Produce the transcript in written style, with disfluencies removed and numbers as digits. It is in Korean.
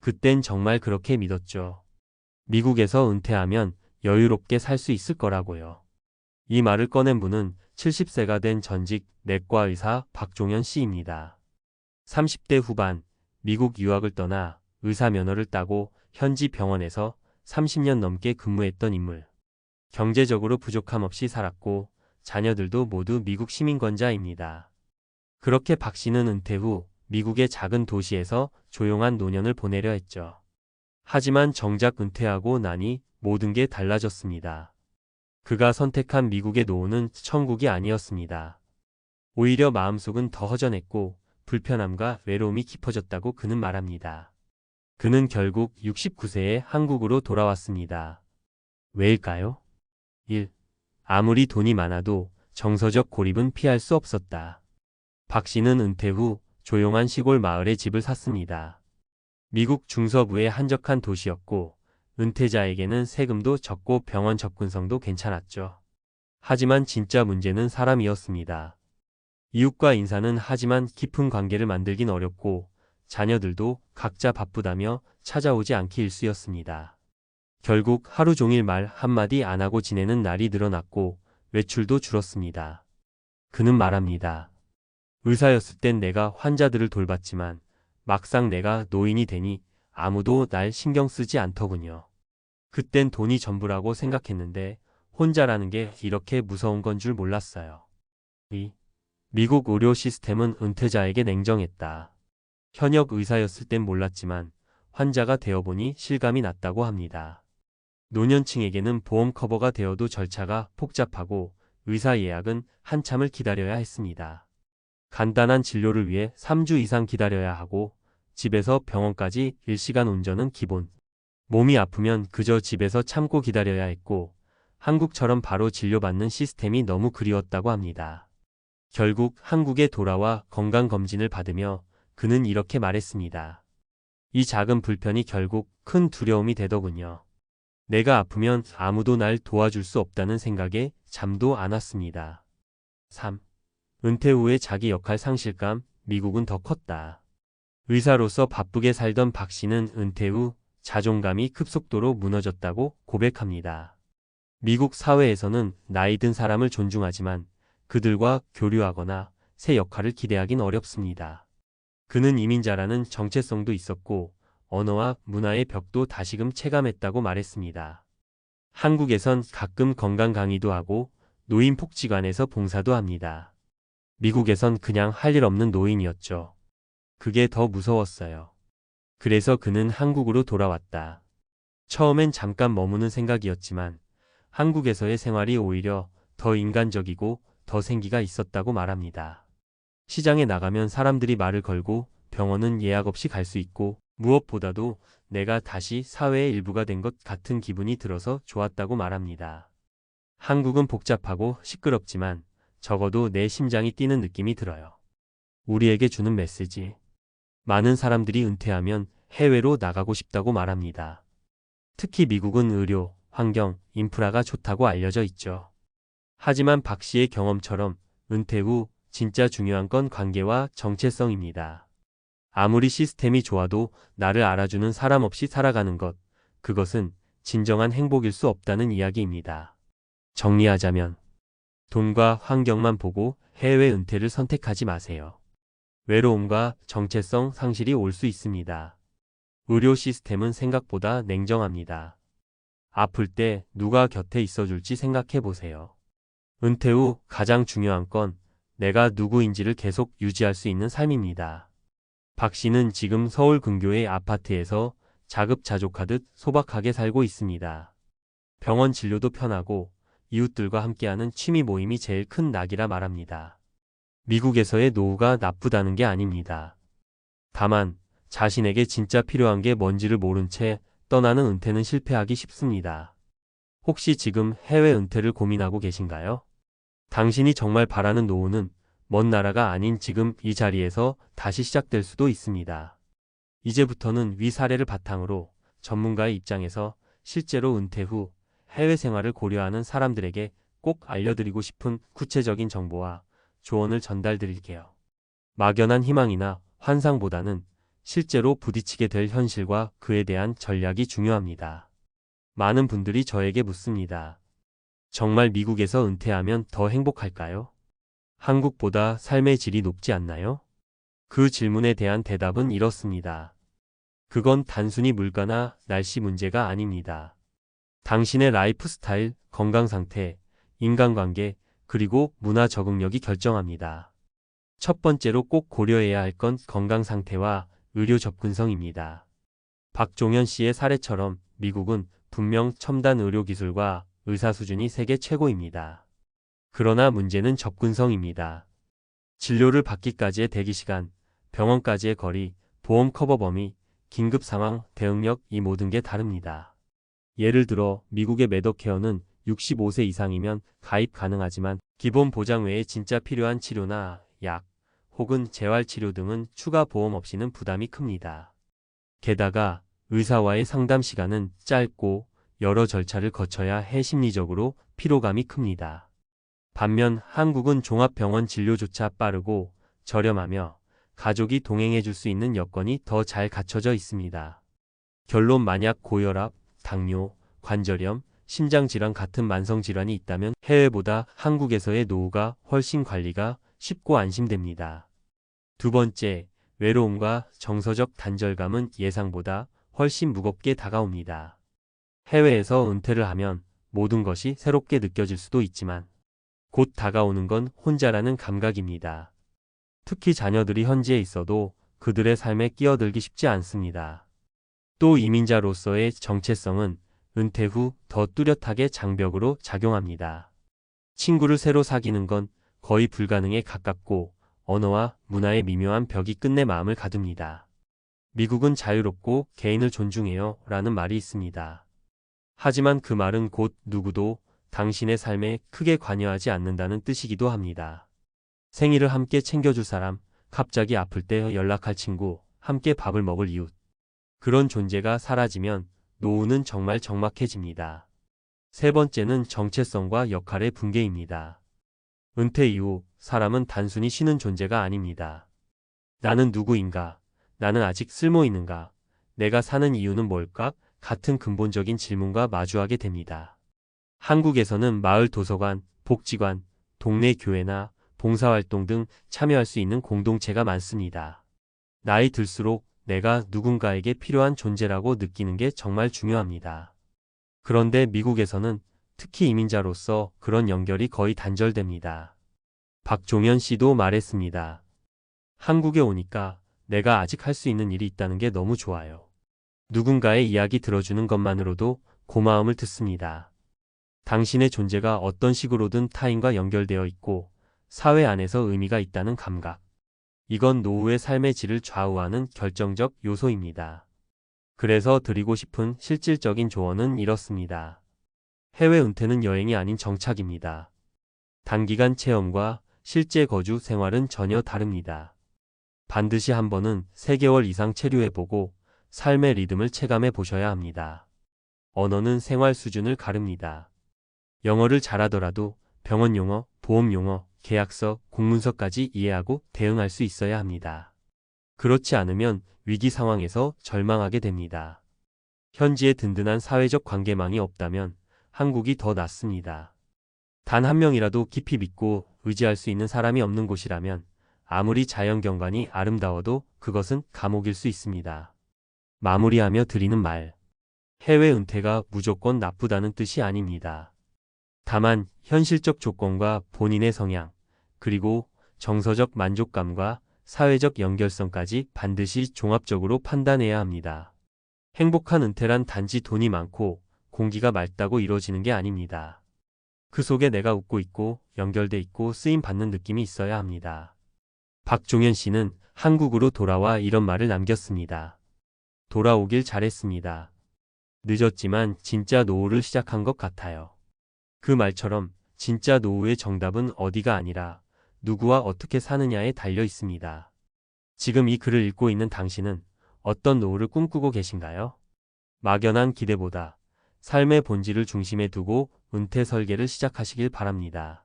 그땐 정말 그렇게 믿었죠. 미국에서 은퇴하면 여유롭게 살 수 있을 거라고요. 이 말을 꺼낸 분은 70세가 된 전직 내과 의사 박종현 씨입니다. 30대 후반 미국 유학을 떠나 의사 면허를 따고 현지 병원에서 30년 넘게 근무했던 인물. 경제적으로 부족함 없이 살았고 자녀들도 모두 미국 시민권자입니다. 그렇게 박 씨는 은퇴 후 미국의 작은 도시에서 조용한 노년을 보내려 했죠. 하지만 정작 은퇴하고 나니 모든 게 달라졌습니다. 그가 선택한 미국의 노후는 천국이 아니었습니다. 오히려 마음속은 더 허전했고 불편함과 외로움이 깊어졌다고 그는 말합니다. 그는 결국 69세에 한국으로 돌아왔습니다. 왜일까요? 1. 아무리 돈이 많아도 정서적 고립은 피할 수 없었다. 박 씨는 은퇴 후 조용한 시골 마을에 집을 샀습니다. 미국 중서부의 한적한 도시였고 은퇴자에게는 세금도 적고 병원 접근성도 괜찮았죠. 하지만 진짜 문제는 사람이었습니다. 이웃과 인사는 하지만 깊은 관계를 만들긴 어렵고 자녀들도 각자 바쁘다며 찾아오지 않기 일쑤였습니다. 결국 하루 종일 말 한마디 안 하고 지내는 날이 늘어났고 외출도 줄었습니다. 그는 말합니다. 의사였을 땐 내가 환자들을 돌봤지만 막상 내가 노인이 되니 아무도 날 신경 쓰지 않더군요. 그땐 돈이 전부라고 생각했는데 혼자라는 게 이렇게 무서운 건 줄 몰랐어요. 2. 미국 의료 시스템은 은퇴자에게 냉정했다. 현역 의사였을 땐 몰랐지만 환자가 되어보니 실감이 났다고 합니다. 노년층에게는 보험 커버가 되어도 절차가 복잡하고 의사 예약은 한참을 기다려야 했습니다. 간단한 진료를 위해 3주 이상 기다려야 하고 집에서 병원까지 1시간 운전은 기본. 몸이 아프면 그저 집에서 참고 기다려야 했고 한국처럼 바로 진료받는 시스템이 너무 그리웠다고 합니다. 결국 한국에 돌아와 건강검진을 받으며 그는 이렇게 말했습니다. 이 작은 불편이 결국 큰 두려움이 되더군요. 내가 아프면 아무도 날 도와줄 수 없다는 생각에 잠도 안 왔습니다. 3. 은퇴 후에 자기 역할 상실감, 미국은 더 컸다. 의사로서 바쁘게 살던 박 씨는 은퇴 후 자존감이 급속도로 무너졌다고 고백합니다. 미국 사회에서는 나이 든 사람을 존중하지만 그들과 교류하거나 새 역할을 기대하긴 어렵습니다. 그는 이민자라는 정체성도 있었고 언어와 문화의 벽도 다시금 체감했다고 말했습니다. 한국에선 가끔 건강 강의도 하고 노인복지관에서 봉사도 합니다. 미국에선 그냥 할 일 없는 노인이었죠. 그게 더 무서웠어요. 그래서 그는 한국으로 돌아왔다. 처음엔 잠깐 머무는 생각이었지만 한국에서의 생활이 오히려 더 인간적이고 더 생기가 있었다고 말합니다. 시장에 나가면 사람들이 말을 걸고 병원은 예약 없이 갈 수 있고 무엇보다도 내가 다시 사회의 일부가 된 것 같은 기분이 들어서 좋았다고 말합니다. 한국은 복잡하고 시끄럽지만 적어도 내 심장이 뛰는 느낌이 들어요. 우리에게 주는 메시지. 많은 사람들이 은퇴하면 해외로 나가고 싶다고 말합니다. 특히 미국은 의료, 환경, 인프라가 좋다고 알려져 있죠. 하지만 박 씨의 경험처럼 은퇴 후 진짜 중요한 건 관계와 정체성입니다. 아무리 시스템이 좋아도 나를 알아주는 사람 없이 살아가는 것, 그것은 진정한 행복일 수 없다는 이야기입니다. 정리하자면 돈과 환경만 보고 해외 은퇴를 선택하지 마세요. 외로움과 정체성 상실이 올 수 있습니다. 의료 시스템은 생각보다 냉정합니다. 아플 때 누가 곁에 있어줄지 생각해 보세요. 은퇴 후 가장 중요한 건 내가 누구인지를 계속 유지할 수 있는 삶입니다. 박 씨는 지금 서울 근교의 아파트에서 자급자족하듯 소박하게 살고 있습니다. 병원 진료도 편하고 이웃들과 함께하는 취미 모임이 제일 큰 낙이라 말합니다. 미국에서의 노후가 나쁘다는 게 아닙니다. 다만 자신에게 진짜 필요한 게 뭔지를 모른 채 떠나는 은퇴는 실패하기 쉽습니다. 혹시 지금 해외 은퇴를 고민하고 계신가요? 당신이 정말 바라는 노후는 먼 나라가 아닌 지금 이 자리에서 다시 시작될 수도 있습니다. 이제부터는 위 사례를 바탕으로 전문가의 입장에서 실제로 은퇴 후 해외 생활을 고려하는 사람들에게 꼭 알려드리고 싶은 구체적인 정보와 조언을 전달드릴게요. 막연한 희망이나 환상보다는 실제로 부딪히게 될 현실과 그에 대한 전략이 중요합니다. 많은 분들이 저에게 묻습니다. 정말 미국에서 은퇴하면 더 행복할까요? 한국보다 삶의 질이 높지 않나요? 그 질문에 대한 대답은 이렇습니다. 그건 단순히 물가나 날씨 문제가 아닙니다. 당신의 라이프 스타일, 건강 상태, 인간관계, 그리고 문화 적응력이 결정합니다. 첫 번째로 꼭 고려해야 할 건 건강 상태와 의료 접근성입니다. 박종현 씨의 사례처럼 미국은 분명 첨단 의료 기술과 의사 수준이 세계 최고입니다. 그러나 문제는 접근성입니다. 진료를 받기까지의 대기시간, 병원까지의 거리, 보험 커버 범위, 긴급 상황, 대응력 이 모든 게 다릅니다. 예를 들어 미국의 메더케어는 65세 이상이면 가입 가능하지만 기본 보장 외에 진짜 필요한 치료나 약, 혹은 재활치료 등은 추가 보험 없이는 부담이 큽니다. 게다가 의사와의 상담 시간은 짧고 여러 절차를 거쳐야 해 심리적으로 피로감이 큽니다. 반면 한국은 종합병원 진료조차 빠르고 저렴하며 가족이 동행해 줄 수 있는 여건이 더 잘 갖춰져 있습니다. 결론 만약 고혈압, 당뇨, 관절염, 심장질환 같은 만성질환이 있다면 해외보다 한국에서의 노후가 훨씬 관리가 쉽고 안심됩니다. 두 번째, 외로움과 정서적 단절감은 예상보다 훨씬 무겁게 다가옵니다. 해외에서 은퇴를 하면 모든 것이 새롭게 느껴질 수도 있지만 곧 다가오는 건 혼자라는 감각입니다. 특히 자녀들이 현지에 있어도 그들의 삶에 끼어들기 쉽지 않습니다. 또 이민자로서의 정체성은 은퇴 후 더 뚜렷하게 장벽으로 작용합니다. 친구를 새로 사귀는 건 거의 불가능에 가깝고 언어와 문화의 미묘한 벽이 끝내 마음을 가둡니다. 미국은 자유롭고 개인을 존중해요 라는 말이 있습니다. 하지만 그 말은 곧 누구도 당신의 삶에 크게 관여하지 않는다는 뜻이기도 합니다. 생일을 함께 챙겨줄 사람, 갑자기 아플 때 연락할 친구, 함께 밥을 먹을 이웃. 그런 존재가 사라지면 노후는 정말 적막해집니다. 세 번째는 정체성과 역할의 붕괴입니다. 은퇴 이후 사람은 단순히 쉬는 존재가 아닙니다. 나는 누구인가? 나는 아직 쓸모 있는가? 내가 사는 이유는 뭘까? 같은 근본적인 질문과 마주하게 됩니다. 한국에서는 마을 도서관, 복지관, 동네 교회나 봉사활동 등 참여할 수 있는 공동체가 많습니다. 나이 들수록 내가 누군가에게 필요한 존재라고 느끼는 게 정말 중요합니다. 그런데 미국에서는 특히 이민자로서 그런 연결이 거의 단절됩니다. 박종현 씨도 말했습니다. 한국에 오니까 내가 아직 할 수 있는 일이 있다는 게 너무 좋아요. 누군가의 이야기 들어주는 것만으로도 고마움을 듣습니다. 당신의 존재가 어떤 식으로든 타인과 연결되어 있고 사회 안에서 의미가 있다는 감각. 이건 노후의 삶의 질을 좌우하는 결정적 요소입니다. 그래서 드리고 싶은 실질적인 조언은 이렇습니다. 해외 은퇴는 여행이 아닌 정착입니다. 단기간 체험과 실제 거주 생활은 전혀 다릅니다. 반드시 한 번은 3개월 이상 체류해보고 삶의 리듬을 체감해 보셔야 합니다. 언어는 생활 수준을 가릅니다. 영어를 잘하더라도 병원 용어, 보험 용어, 계약서, 공문서까지 이해하고 대응할 수 있어야 합니다. 그렇지 않으면 위기 상황에서 절망하게 됩니다. 현지에 든든한 사회적 관계망이 없다면 한국이 더 낫습니다. 단 한 명이라도 깊이 믿고 의지할 수 있는 사람이 없는 곳이라면 아무리 자연경관이 아름다워도 그것은 감옥일 수 있습니다. 마무리하며 드리는 말. 해외 은퇴가 무조건 나쁘다는 뜻이 아닙니다. 다만 현실적 조건과 본인의 성향, 그리고 정서적 만족감과 사회적 연결성까지 반드시 종합적으로 판단해야 합니다. 행복한 은퇴란 단지 돈이 많고 공기가 맑다고 이루어지는 게 아닙니다. 그 속에 내가 웃고 있고 연결돼 있고 쓰임받는 느낌이 있어야 합니다. 박종현 씨는 한국으로 돌아와 이런 말을 남겼습니다. 돌아오길 잘했습니다. 늦었지만 진짜 노후를 시작한 것 같아요. 그 말처럼 진짜 노후의 정답은 어디가 아니라 누구와 어떻게 사느냐에 달려 있습니다. 지금 이 글을 읽고 있는 당신은 어떤 노후를 꿈꾸고 계신가요? 막연한 기대보다 삶의 본질을 중심에 두고 은퇴 설계를 시작하시길 바랍니다.